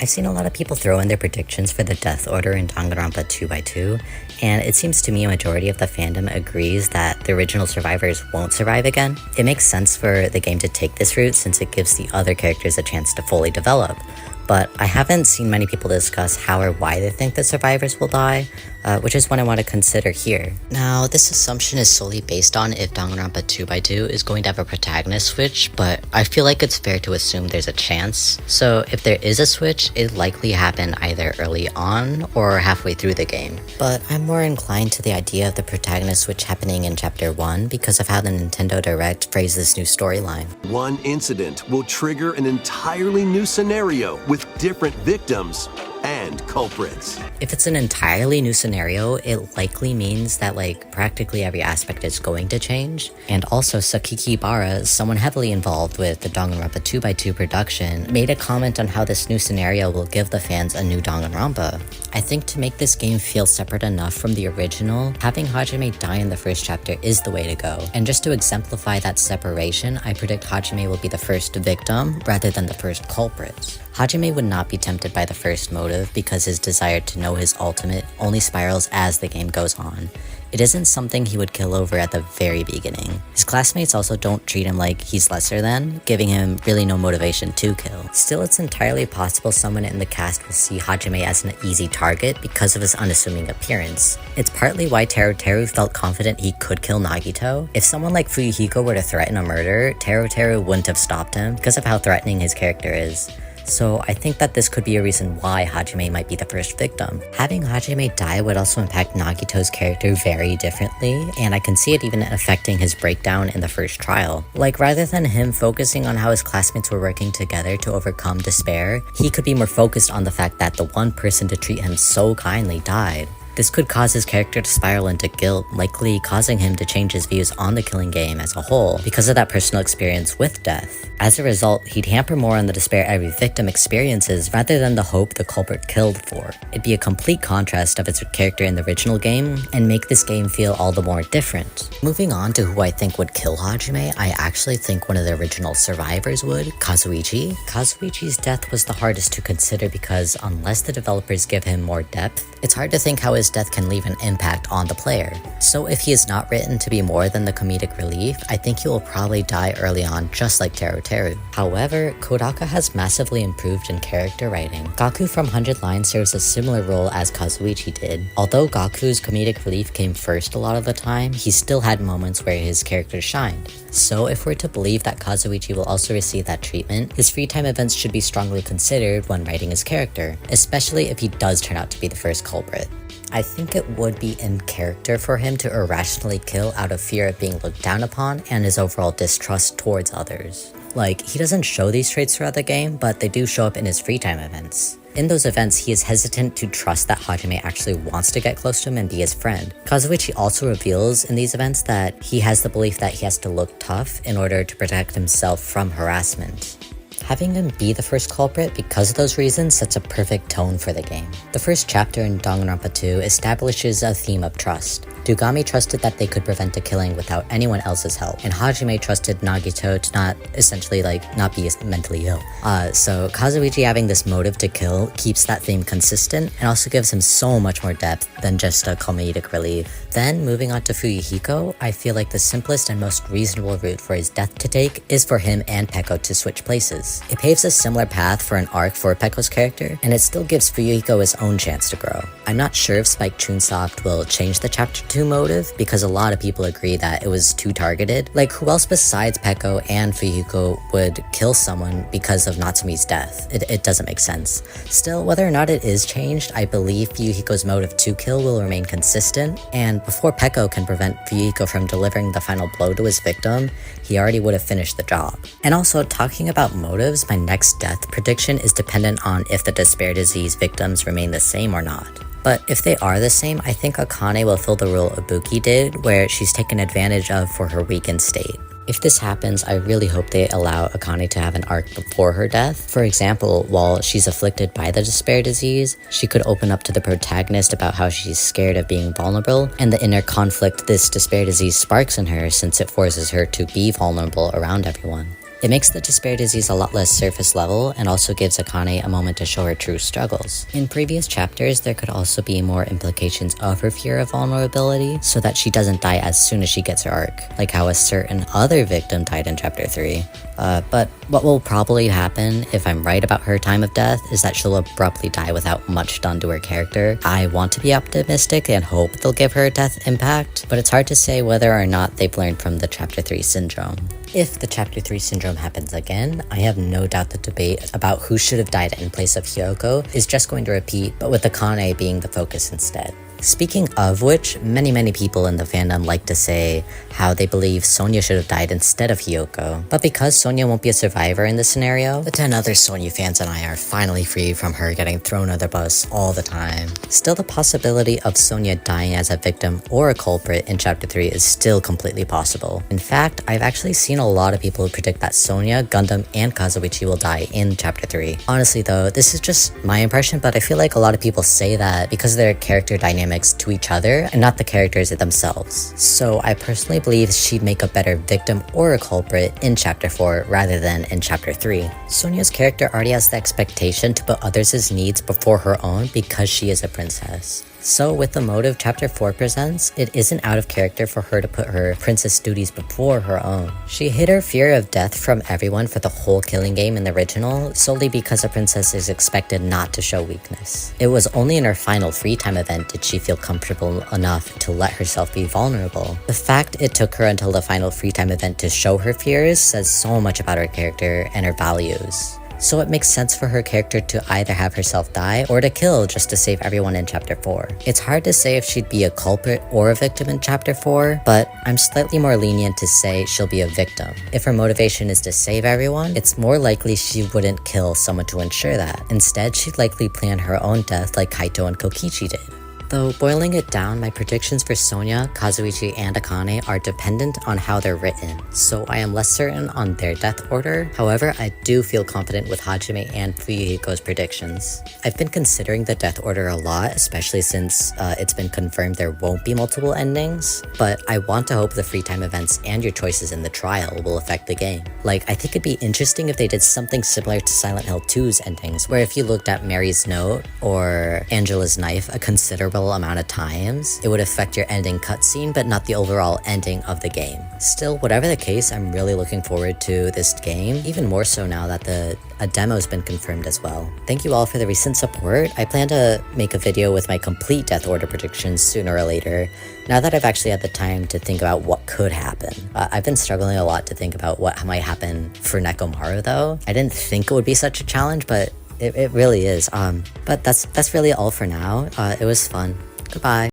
I've seen a lot of people throw in their predictions for the death order in Danganronpa 2x2, and it seems to me a majority of the fandom agrees that the original survivors won't survive again. It makes sense for the game to take this route since it gives the other characters a chance to fully develop, but I haven't seen many people discuss how or why they think the survivors will die, which is what I want to consider here. Now, this assumption is solely based on if Danganronpa 2x2 is going to have a protagonist switch, but I feel like it's fair to assume there's a chance. So if there is a switch, it'd likely happen either early on or halfway through the game. But I'm more inclined to the idea of the protagonist switch happening in Chapter 1 because of how the Nintendo Direct phrased this new storyline. One incident will trigger an entirely new scenario with different victims and culprits. If it's an entirely new scenario, it likely means that practically every aspect is going to change. And also Sakiki Bara, someone heavily involved with the Danganronpa 2x2 production, made a comment on how this new scenario will give the fans a new Danganronpa. I think to make this game feel separate enough from the original, having Hajime die in the first chapter is the way to go. And just to exemplify that separation, I predict Hajime will be the first victim rather than the first culprit. Hajime would not be tempted by the first motive because his desire to know his ultimate only spirals as the game goes on. It isn't something he would kill over at the very beginning. His classmates also don't treat him like he's lesser than, giving him really no motivation to kill. Still, it's entirely possible someone in the cast will see Hajime as an easy target because of his unassuming appearance. It's partly why Teru felt confident he could kill Nagito. If someone like Fuyuhiko were to threaten a murder, Teru wouldn't have stopped him because of how threatening his character is. So I think that this could be a reason why Hajime might be the first victim. Having Hajime die would also impact Nagito's character very differently, and I can see it even affecting his breakdown in the first trial. Rather than him focusing on how his classmates were working together to overcome despair, he could be more focused on the fact that the one person to treat him so kindly died. This could cause his character to spiral into guilt, likely causing him to change his views on the killing game as a whole because of that personal experience with death. As a result, he'd hamper more on the despair every victim experiences rather than the hope the culprit killed for. It'd be a complete contrast of his character in the original game and make this game feel all the more different. Moving on to who I think would kill Hajime, I actually think one of the original survivors would, Kazuichi. Kazuichi's death was the hardest to consider because unless the developers give him more depth, it's hard to think how his death can leave an impact on the player. So if he is not written to be more than the comedic relief, I think he will probably die early on just like Teru. However, Kodaka has massively improved in character writing. Gaku from 100 Lines serves a similar role as Kazuichi did. Although Gaku's comedic relief came first a lot of the time, he still had moments where his character shined. So if we're to believe that Kazuichi will also receive that treatment, his free time events should be strongly considered when writing his character, especially if he does turn out to be the first culprit. I think it would be in character for him to irrationally kill out of fear of being looked down upon and his overall distrust towards others. He doesn't show these traits throughout the game, but they do show up in his free time events. In those events, he is hesitant to trust that Hajime actually wants to get close to him and be his friend. Kazuichi also reveals in these events that he has the belief that he has to look tough in order to protect himself from harassment. Having him be the first culprit because of those reasons sets a perfect tone for the game. The first chapter in Danganronpa 2 establishes a theme of trust. Dugami trusted that they could prevent a killing without anyone else's help, and Hajime trusted Nagito to not be mentally ill. So Kazuichi having this motive to kill keeps that theme consistent and also gives him so much more depth than just a comedic relief. Then, moving on to Fuyuhiko, I feel like the simplest and most reasonable route for his death to take is for him and Peko to switch places. It paves a similar path for an arc for Peko's character, and it still gives Fuyuhiko his own chance to grow. I'm not sure if Spike Chunsoft will change the Chapter 2 motive, because a lot of people agree that it was too targeted. Who else besides Peko and Fuyuhiko would kill someone because of Natsumi's death? It doesn't make sense. Still, whether or not it is changed, I believe Fuyuhiko's motive to kill will remain consistent, and before Peko can prevent Fuyuhiko from delivering the final blow to his victim, he already would have finished the job. And also, talking about motives, my next death prediction is dependent on if the despair disease victims remain the same or not. But if they are the same, I think Akane will fill the role Ibuki did, where she's taken advantage of for her weakened state. If this happens, I really hope they allow Akane to have an arc before her death. For example, while she's afflicted by the despair disease, she could open up to the protagonist about how she's scared of being vulnerable, and the inner conflict this despair disease sparks in her since it forces her to be vulnerable around everyone. It makes the despair disease a lot less surface level and also gives Akane a moment to show her true struggles. In previous chapters, there could also be more implications of her fear of vulnerability so that she doesn't die as soon as she gets her arc, like how a certain other victim died in chapter 3. But what will probably happen if I'm right about her time of death is that she'll abruptly die without much done to her character. I want to be optimistic and hope they'll give her a death impact, but it's hard to say whether or not they've learned from the chapter 3 syndrome. If the chapter 3 syndrome happens again, I have no doubt the debate about who should have died in place of Huyuhiko is just going to repeat, but with Akane being the focus instead. Speaking of which, many people in the fandom like to say how they believe Sonia should have died instead of Hiyoko. But because Sonia won't be a survivor in this scenario, the 10 other Sonia fans and I are finally free from her getting thrown under the bus all the time. Still, the possibility of Sonia dying as a victim or a culprit in chapter 3 is still completely possible. In fact, I've actually seen a lot of people who predict that Sonia, Gundam, and Kazuichi will die in chapter 3. Honestly though, this is just my impression, but I feel like a lot of people say that because of their character dynamics to each other and not the characters themselves. So I personally believe she'd make a better victim or a culprit in chapter 4 rather than in chapter 3. Sonia's character already has the expectation to put others' needs before her own because she is a princess. So with the motive chapter 4 presents, it isn't out of character for her to put her princess duties before her own. She hid her fear of death from everyone for the whole killing game in the original solely because a princess is expected not to show weakness. It was only in her final free time event did she feel comfortable enough to let herself be vulnerable. The fact it took her until the final free time event to show her fears says so much about her character and her values. So it makes sense for her character to either have herself die or to kill just to save everyone in chapter 4. It's hard to say if she'd be a culprit or a victim in chapter 4, but I'm slightly more lenient to say she'll be a victim. If her motivation is to save everyone, it's more likely she wouldn't kill someone to ensure that. Instead, she'd likely plan her own death like Kaito and Kokichi did. Though boiling it down, my predictions for Sonia, Kazuichi, and Akane are dependent on how they're written, so I am less certain on their death order. However, I do feel confident with Hajime and Fuyuhiko's predictions. I've been considering the death order a lot, especially since it's been confirmed there won't be multiple endings, but I want to hope the free time events and your choices in the trial will affect the game. Like, I think it'd be interesting if they did something similar to Silent Hill 2's endings, where if you looked at Mary's note or Angela's knife a considerable amount of times, it would affect your ending cutscene but not the overall ending of the game. Still, whatever the case, I'm really looking forward to this game, even more so now that a demo's been confirmed as well. Thank you all for the recent support. I plan to make a video with my complete death order predictions sooner or later, now that I've actually had the time to think about what could happen. I've been struggling a lot to think about what might happen for Nekomaru though. I didn't think it would be such a challenge, but it really is. But that's really all for now. It was fun. Goodbye.